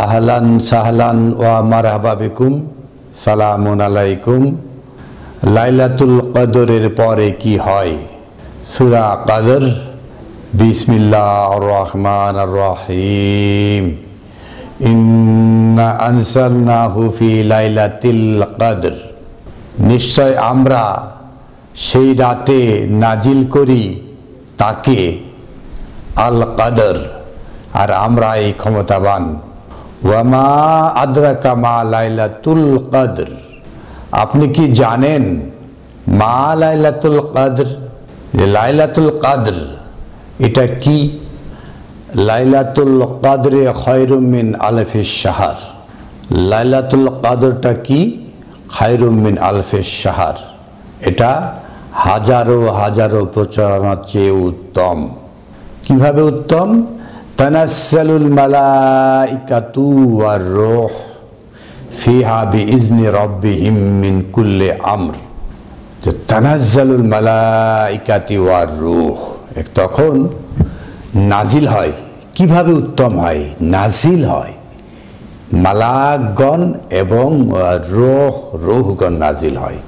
আহলান সাহলান ওয়া মারহাবা বিকুম, সালামুন আলাইকুম। লাইলাতুল কদরের পরে কি হয়? সূরা কদর। বিসমিল্লাহির রহমানির রহিম। ইন্না আনসালনাহু ফি লাইলাতিল কদর, নিশ্চয় আমরা সেই রাতে নাজিল করি তাকে আল কদর, আর আমরা এই ক্ষমতাবান। ওয়ামা আদরাকা মা লাইলাতুল কদর, আপনি কি জানেন মা লাইলাতুল কদর? লাইলাতুল কদর এটা কি? লাইলাতুল কদরে খায়রুম মিন আলফিশ শাহর। লাইলাতুল কদরটা কি? খায়রুম মিন আলফিশ শাহর, এটা হাজারো হাজারো প্রচারণার চেয়ে উত্তম। কিভাবে উত্তম? তানাজ্জালুল মালাইকাতু ওয়ার রূহ ফিহা বিইজনি রাব্বিহিম মিন কুল্লি আমর। যে তানাজ্জালুল মালাইকাতু ওয়ার রূহ, তখন নাজিল হয়। কিভাবে উত্তম হয়? নাজিল হয় মালাকগণ এবং রূহগণ নাজিল হয়।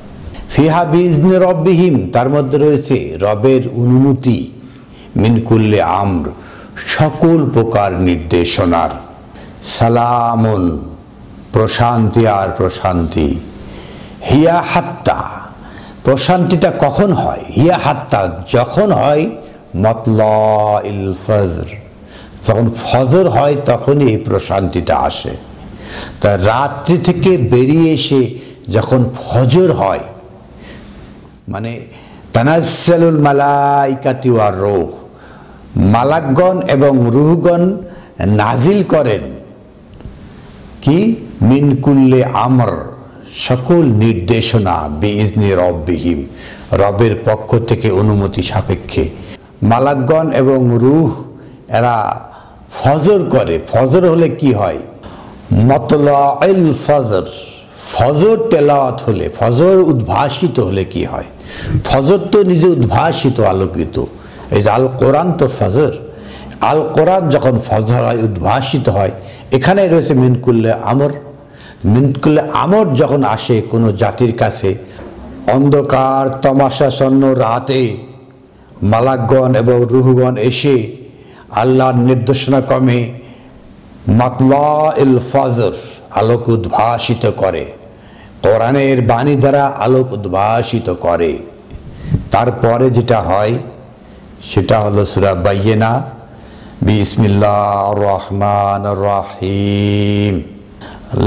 ফিহা বিইজনি রাব্বিহিম, তার মধ্যে রয়েছে রবের অনুমতি, মিন কুল্লি আমর, সকল প্রকার নির্দেশনার। সালামুন, প্রশান্তি আর প্রশান্তি। হিয়া হাত্তা, প্রশান্তিটা কখন হয়? হিয়া হাত্তা, যখন হয় মাতলাইল ফজর, যখন ফজর হয় তখনই এই প্রশান্তিটা আসে। তা রাত্রি থেকে বেরিয়ে এসে যখন ফজর হয়, মানে তানাজ্জালুল মালাইকাতু ওয়ার রূহ, মালাকগণ এবং রূহগণ নাজিল করেন কি? মিন কুল্লি আমর, সকল নির্দেশনা, বিইজনি রাব্বিহিম, রবের পক্ষ থেকে অনুমতি সাপেক্ষে। মালাকগণ এবং রূহ এরা ফজর করে। ফজর হলে কি হয়? মাতলাইল ফজর, ফজর তেলাওয়াত হলে, ফজর উদ্ভাসিত হলে কি হয়? ফজর তো নিজে উদ্ভাসিত, আলোকিত। এই যে আল কোরআন তো ফজর, আল কোরআন যখন ফজর হয়, উদ্ভাসিত হয়, এখানে রয়েছে মিনকুল্লে আমর। মিনকুল্লে আমর যখন আসে কোনো জাতির কাছে, অন্ধকার তমাশাচ্ছন্ন রাতে মালাকগণ এবং রূহগণ এসে আল্লাহর নির্দেশনা ক্রমে মাতলাইল ফজর, আলোক উদ্ভাসিত করে, কোরআনের বাণী দ্বারা আলোক উদ্ভাসিত করে। তারপরে যেটা হয় সেটা হলো সূরা বাইয়িনা। বিসমিল্লাহির রহমানির রহিম।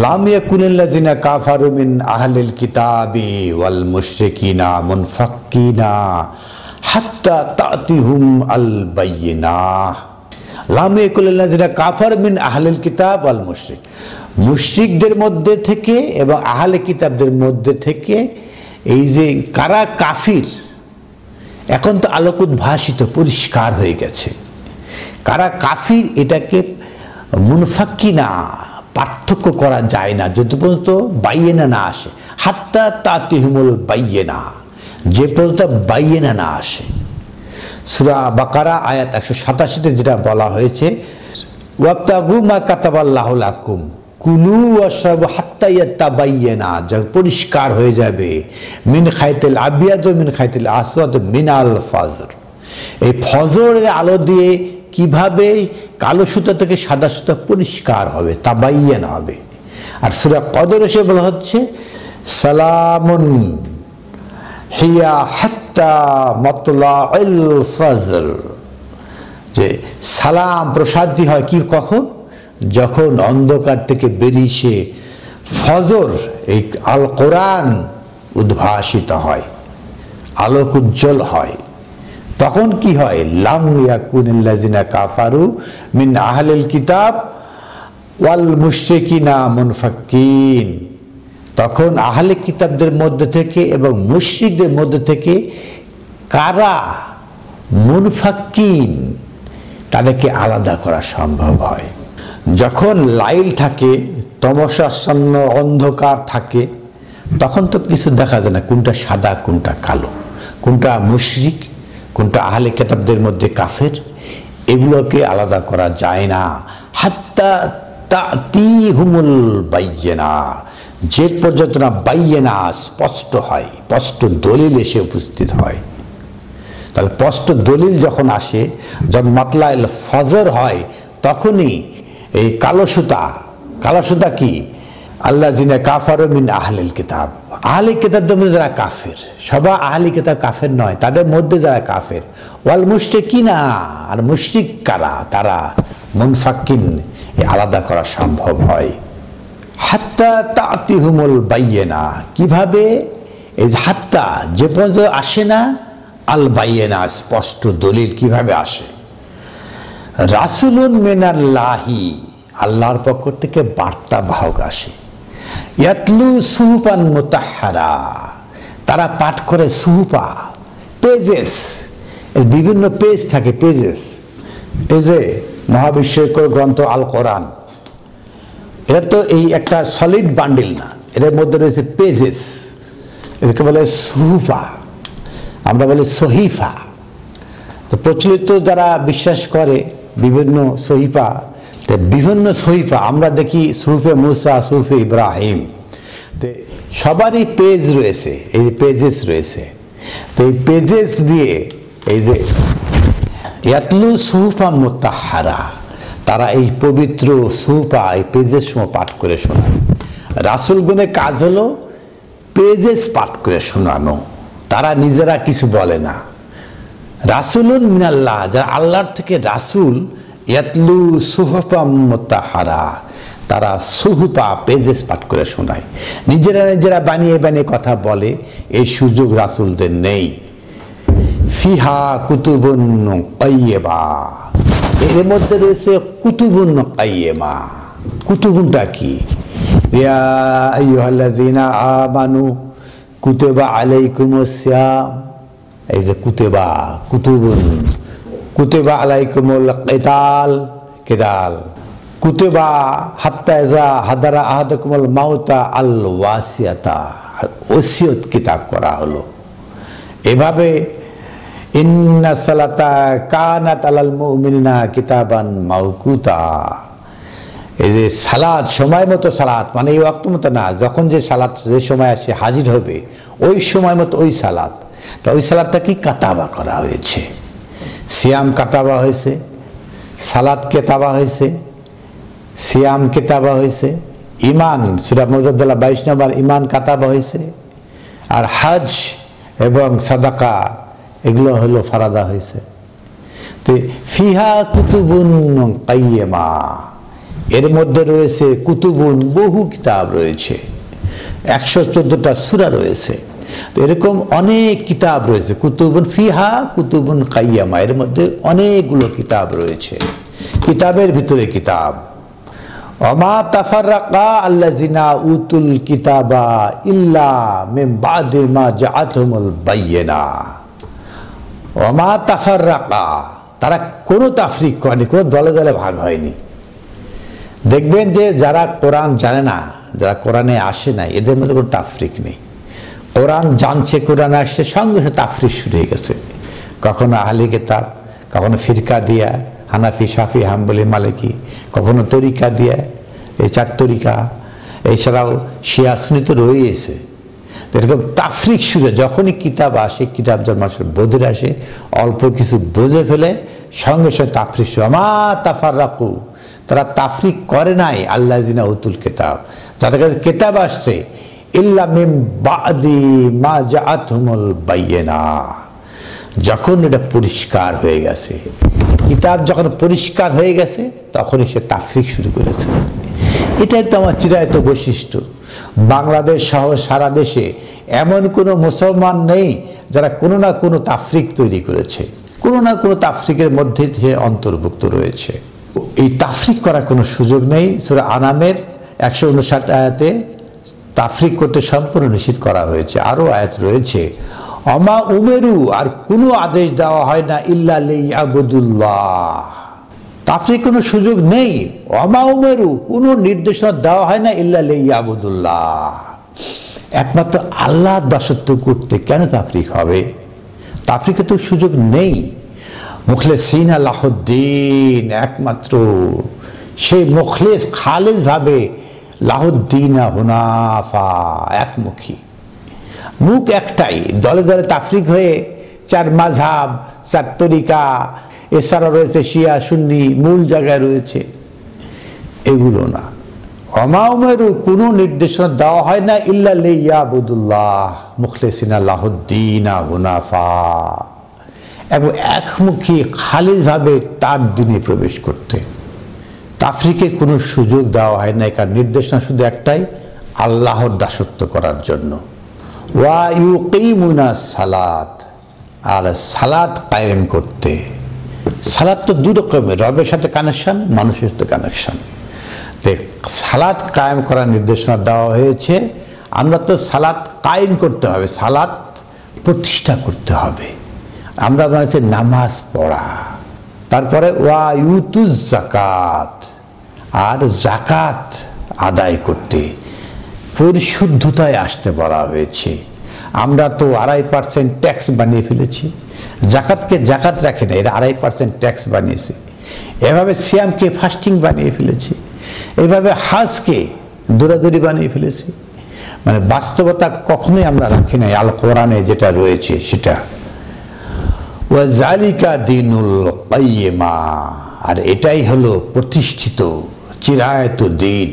লাম ইয়াকুনিল্লাযিনা কাফারু মিন আহলিল কিতাবি ওয়াল মুশরিকিনা মুনফাক্কিনা হাত্তা তা'তিহুম আল বাইয়িনাহ। লাম ইয়াকুনিল্লাযিনা কাফারু মিন আহলিল কিতাব ওয়াল মুশরিক, মুশরিকদের মধ্যে থেকে এবং আহলে কিতাবদের মধ্যে থেকে এই যে কারা কাফির, এখন তো আলোক উদ্ভাসিত, পরিষ্কার হয়ে গেছে। কারা কাফির এটাকে মুনফাক্কিনা, পার্থক্য করা যায় না যত পর্যন্ত বাইয়িনা না আসে। হাত্তা তা'তিহুমুল বাইয়িনা, যে পর্যন্ত বাইয়িনা না আসে। সূরা বাকারা আয়াত 187-তে যেটা বলা হয়েছে, ওয়াবতাগু মা কাতাবাল্লাহু লাকুম কুলু ওয়াশরাবু হাত্তা ইয়াতাবায়্যানা, যা পরিষ্কার হয়ে যাবে, মিন খাইতিল আবিয়াদ মিন খাইতিল আসওয়াদ মিনাল ফজর। এই ফজরের আলো দিয়ে কিভাবে কালো সুতা থেকে সাদা সুতা পরিষ্কার হবে, তাবায়্যান হবে। আর সূরা কদর এসে বলা হচ্ছে সালামুন হিয়া হাত্তা মাতলাইল ফজর, যে সালাম, প্রশান্তি হয় কি? কখন? যখন অন্ধকার থেকে বেরিয়ে ফজর, এই আল কোরআন উদ্ভাসিত হয়, আলোক উজ্জ্বল হয়, তখন কি হয়? লাম ইয়াকুনিল্লাযিনা কাফারু মিন আহলিল কিতাব ওয়াল মুশরিকিনা মুনফাক্কিন, তখন আহলে কিতাবদের মধ্যে থেকে এবং মুশরিকদের মধ্যে থেকে কারা মুনফাক্কিন, তাদেরকে আলাদা করা সম্ভব হয়। যখন লাইল থাকে, তমসাচ্ছন্ন অন্ধকার থাকে, তখন তো কিছু দেখা যায় না, কোনটা সাদা কোনটা কালো, কোনটা মুশরিক কোনটা আহলে কিতাবদের মধ্যে কাফের, এগুলোকে আলাদা করা যায় না। হাত্তা তা'তিহুমুল বায়্যিনা, যে পর্যন্ত না বায়্যিনা স্পষ্ট হয়, স্পষ্ট দলিল এসে উপস্থিত হয়। তাহলে স্পষ্ট দলিল যখন আসে, যখন মাতলাইল ফজর হয়, তখনই এই কালো সুতা কি আল্লাযিনা কাফারু মিন আহলিল কিতাব, আহলি কিতাবদের মধ্যে যারা কাফের, সবাই আহলি কিতাব কাফের নয়, তাদের মধ্যে যারা কাফের, ওয়াল মুশরিকিনা, আর মুশরিক কারা, তারা মুনফাকিন, আলাদা করা সম্ভব হয়। হাত্তা তা'তিহুমুল বায়্যিনা, কিভাবে, এই হাত্তা যে পর্যন্ত আসে না, আল বায়্যিনা স্পষ্ট দলিল কিভাবে আসে। রাসূলুন মিনাল্লাহি, আল্লাহর পক্ষ থেকে বার্তা বাহক আসে। ইয়াতলু সুহুফান মুতাহহারা, তারা পাঠ করে সুহুফা, পেজেস, বিভিন্ন পেজ থাকে, পেজেস। এই যে মহাবিশ্বকর গ্রন্থ আল কোরআন, এটা তো এই একটা সলিড বান্ডিল না, এর মধ্যে রয়েছে পেজেস, এটাকে বলে সুহুফা, আমরা বলি সহিফা। তো প্রচলিত যারা বিশ্বাস করে বিভিন্ন সহিফা, বিভিন্ন সহিফা আমরা দেখি, সুহুফে মুসা, সুহুফে ইব্রাহিম, তো সবারই পেজ রয়েছে, এই পেজেস রয়েছে। তো এই পেজেস দিয়ে এই যে ইয়াতলু সুহুফা মুতাহহারা, তারা এই পবিত্র সুহুফা, এই পেজেস সময় পাঠ করে শোনায়। রাসূলগণের কাজ হলো পেজেস পাঠ করে শোনানো, তারা নিজেরা কিছু বলে না। রাসূলুন মিনাল্লাহ, যারা আল্লাহর থেকে রাসূল, ইয়াতলু সুহুফা মুতাহহারা, তারা সুহুফা, পেজেস পাঠ করে শোনায়। নিজেরা বানিয়ে কথা বলে, এই সুযোগ রাসূলদের নেই। ফিহা কুতুবুন কাইয়্যিমা, এর মধ্যে রয়েছে কুতুবুন কাইয়্যিমা। কুতুবুনটা কি? ইয়া আইয়ুহাল্লাযীনা আমানু কুতিবা আলাইকুমুস সিয়াম, এই যে কুতুবুন, কুতিবা আলাইকুমুল কিতাল, কুতিবা হাত্তা ইযা হাদারা আহাদাকুমুল মাউতা আল ওয়াসিয়াতা, ওসিয়ত কিতাব করা হলো। এভাবে ইন্না সালাতা কানাত আলাল মুমিনিনা কিতাবান মাওকুতা, এই যে সালাত, সময় মতো সালাত, মানে এই ওয়াক্ত মতো না, যখন যে সালাত যে সময় আসে হাজির হবে, ওই সময় মতো ওই সালাত। তা ওই সালাতটা কি কাতাবা করা হয়েছে, সিয়াম কাতাবা হয়েছে, সালাত কেতাবা হয়েছে, সিয়াম কেতাবা হয়েছে, ইমান সূরা মুজাদ্দালা 22 নম্বর ইমান কাতাবা হয়েছে, আর হজ এবং সাদাকা এগুলো হলো ফারাদা হয়েছে। তো ফিহা কুতুবুন কাইয়্যিমা, এর মধ্যে রয়েছে কুতুবুন, বহু কিতাব রয়েছে, 114টা সূরা রয়েছে। তো এরকম অনেক কিতাব রয়েছে, কুতুবুন ফিহা কুতুবুন কাইয়্যিমা, এর মধ্যে অনেকগুলো কিতাব রয়েছে। কিতাবের ভিতরে কিতাব। ওমা তাফাররাকা আল্লাযিনা উতুল কিতাবা ইল্লা মিন বাদি মা জাআতুহুমুল বায়্যিনা। ওমা তাফাররাকা, তারা কোনো তাফরিক করেনি, কোনো দলে দলে ভাগ হয়নি। দেখবেন যে যারা কোরআন জানে না, যারা কোরআনে আসে না, এদের মধ্যে কোনো তাফরিক নেই। কোরআন জানছে, কোরআনে আসছে, সঙ্গে সঙ্গে তাফরিক শুরু হয়ে গেছে। কখনো আহলি কিতাব, কখনো ফিরকা দিয়া, হানাফি, শাফি, হাম্বলি, মালিকি, কখনো তরিকা দিয়া, এই 4 তরিকা, এছাড়াও শিয়া সুন্নি তো রয়েছে। এরকম তাফরিক শুরু, যখনই কিতাব আসে, কিতাব যখন মানুষের বোধে আসে, অল্প কিছু বুঝে ফেলে, সঙ্গে সঙ্গে তাফরিক শুরু। মা তাফাররাকু, তারা তাফরিক করে নাই আল্লাযিনা উতুল কিতাব, যাদের কাছে কিতাব আসছে, ইল্লা মিন বাদি মা জাআতুহুমুল বায়্যিনা, যখন এটা পরিষ্কার হয়ে গেছে, কিতাব যখন পরিষ্কার হয়ে গেছে, তখনই সে তাফরিক শুরু করেছে। এটাই তো আমার চিরায়ত বৈশিষ্ট্য। বাংলাদেশ সহ সারা দেশে এমন কোনো মুসলমান নেই যারা কোনো না কোনো তাফরিক তৈরি করেছে, কোনো না কোনো তাফরিকের মধ্যে সে অন্তর্ভুক্ত রয়েছে। এই তাফরিক করার কোনো সুযোগ নেই। সূরা আনামের 159 আয়াতে তাফরিক করতে সম্পূর্ণ নিষেধ করা হয়েছে। আরও আয়াত রয়েছে, অমা উমেরু, আর কোনো আদেশ দেওয়া হয় না, ইল্লা লিয়াবুদুল্লাহ, তাফরিক কোনো সুযোগ নেই। অমা উমেরু, কোনো নির্দেশনা দেওয়া হয় না, ইল্লা লিয়াবুদুল্লাহ, একমাত্র আল্লাহর দাসত্ব করতে কেন তাফরিক হবে? তাফরিকের তো সুযোগ নেই। মুখলিসিনা লাহুদ্দিন, একমাত্র সেই মুখলিস খালিস ভাবে লাহুদ্দিনা হুনাফা, একমুখী, মুখ একটাই, দলে দলে তাফরিক হয়ে চার মাযহাব, চার তরিকা, এছাড়া রয়েছে শিয়া সুন্নি, মূল জায়গায় রয়েছে, এগুলো না। ওমা উমেরু, কোনো নির্দেশনা দেওয়া হয় না ইল্লা লিয়াবুদুল্লাহ মুখলিসিনা লাহুদ্দিনা হুনাফা, এবং একমুখী খালিসভাবে তার দিনে প্রবেশ করতে। তাফরিকের কোনো সুযোগ দেওয়া হয় না, কারণ নির্দেশনা শুধু একটাই, আল্লাহর দাসত্ব করার জন্য। ওয়া ইউকিমুনা সালাত, আর সালাত কায়েম করতে। সালাত তো দু রকমের, রবের সাথে কানেকশন, মানুষের সাথে কানেকশন। তো সালাত কায়েম করার নির্দেশনা দেওয়া হয়েছে। আমরা তো সালাত কায়েম করতে হবে, সালাত প্রতিষ্ঠা করতে হবে। আমরা বলেছি নামাজ পড়া, তারপরে ওয়া ইউতুজ যাকাত, আর যাকাত আদায় করতে, পরিশুদ্ধতায় আসতে বলা হয়েছে। আমরা তো 2.5% ট্যাক্স বানিয়ে ফেলেছি, যাকাতকে যাকাত রাখে না, এরা 2.5% ট্যাক্স বানিয়েছে। এভাবে সিয়ামকে ফাস্টিং বানিয়ে ফেলেছে, এইভাবে হাজকে দৌড়াদৌড়ি বানিয়ে ফেলেছে। মানে বাস্তবতা কখনোই আমরা রাখি নাই আল কোরআনে যেটা রয়েছে সেটা। ওয়া যালিকা দীনুল কাইয়্যিমা, আর এটাই হলো প্রতিষ্ঠিত চিরায়ত দিন।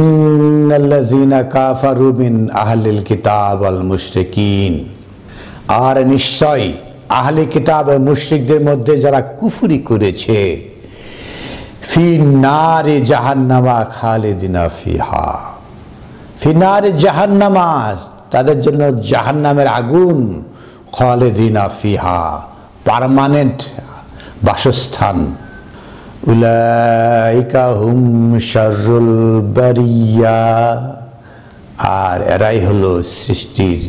ইন্নাল্লাযীনা কাফারু মিন আহলিল কিতাব ওয়াল মুশরিকিন, আর নিশ্চয় আহলে কিতাব ও মুশরিকদের মধ্যে যারা কুফরি করেছে, ফি নারে জাহান্নামা খালিদিনা ফিহা, ফি নারে জাহান্নামা, তাদের জন্য জাহান্নামের আগুন, খালিদিনা ফিহা, পার্মানেন্ট বাসস্থান। উলাইকা হুম শাররুল বারিয়া, আর এরাই হলো সৃষ্টির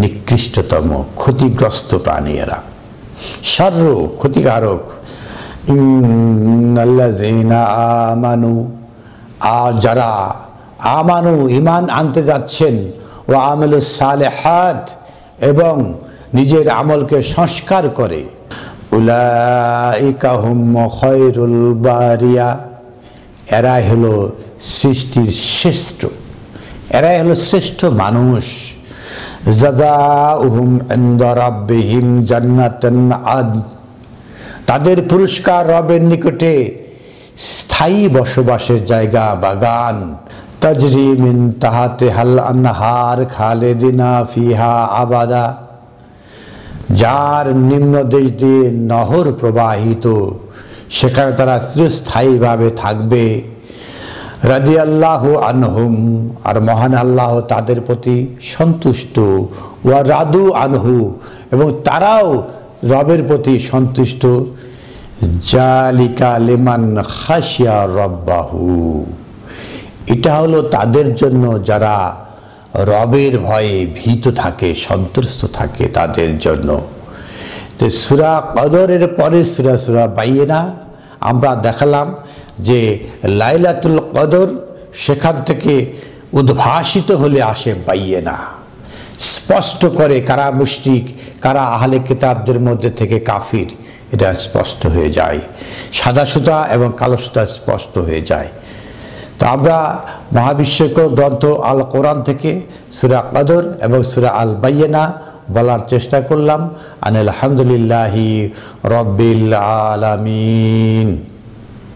নিকৃষ্টতম ক্ষতিগ্রস্ত প্রাণী। এরা শারর, ক্ষতিকারক। ইন্নাল্লাযীনা আমানু, আর যারা আমানু ঈমান আনতে যাচ্ছেন, ও আমিলুস সালিহাত, এবং নিজের আমলকে সংস্কার করে, উলাইকা হুম খায়রুল বারিয়া, এরাই হলো সৃষ্টির শ্রেষ্ঠ, এরাই হলো শ্রেষ্ঠ মানুষ। জাযাউহুম ইনদা রাব্বিহিম জান্নাতুন আদন, তাদের পুরস্কার রবের নিকটে স্থায়ী বসবাসের জায়গা, বাগান। তাজরি মিন তাহতিহাল আনহার খালিদিনা ফিহা আবাদা, যার নিম্নদেশ দিয়ে নহর প্রবাহিত, সেখানে তারা চিরস্থায়ীভাবে থাকবে। রাদিয়াল্লাহু আনহুম, আর মহান আল্লাহ তাদের প্রতি সন্তুষ্ট। ওয়া রাদু আনহু, এবং তারাও রবের প্রতি সন্তুষ্ট। জালিকা লিমান খাশিয়া রাব্বাহু, এটা হলো তাদের জন্য যারা রবের ভয়ে ভীত থাকে, সন্তুষ্ট থাকে, তাদের জন্য। তো সূরা কদরের পরে সূরা বাইয়িনা আমরা দেখালাম যে লাইলাতুল কদর, সেখান থেকে উদ্ভাসিত হলে আসে বাইয়িনা, স্পষ্ট করে কারা মুশরিক, কারা আহলে কিতাবদের মধ্যে থেকে কাফির, এটা স্পষ্ট হয়ে যায়। সাদা সুতা এবং কালো সুতা স্পষ্ট হয়ে যায়। তো আমরা মহাবিশ্বকর গ্রন্থ আল কোরআন থেকে সূরা কদর এবং সূরা আল বাইয়িনা বলার চেষ্টা করলাম। আলহামদুলিল্লাহি রাব্বিল আলামিন।